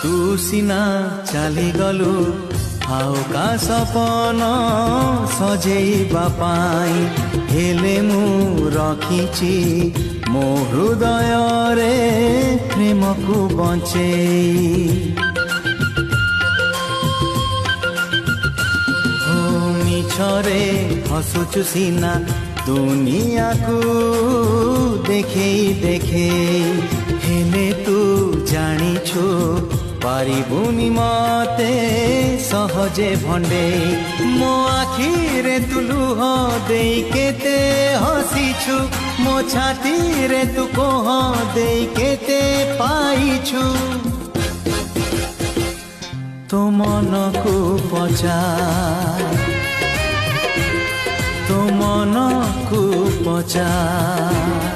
तू सिना चली गलु हाउका सपन सजेइबा पाई हेले मु रखिछि मो हृदय रे प्रेम को बंचेई मिछरे हसुचु सिना दुनिया को देखे देखे हेले तू जानिछु पारिबुनी मते सहजे भंडे मो आखिरे तू लुह देई केते हसीछु मो छाती रे तू कोह देई केते पाइछु तो मन को पचार तो मन को पचार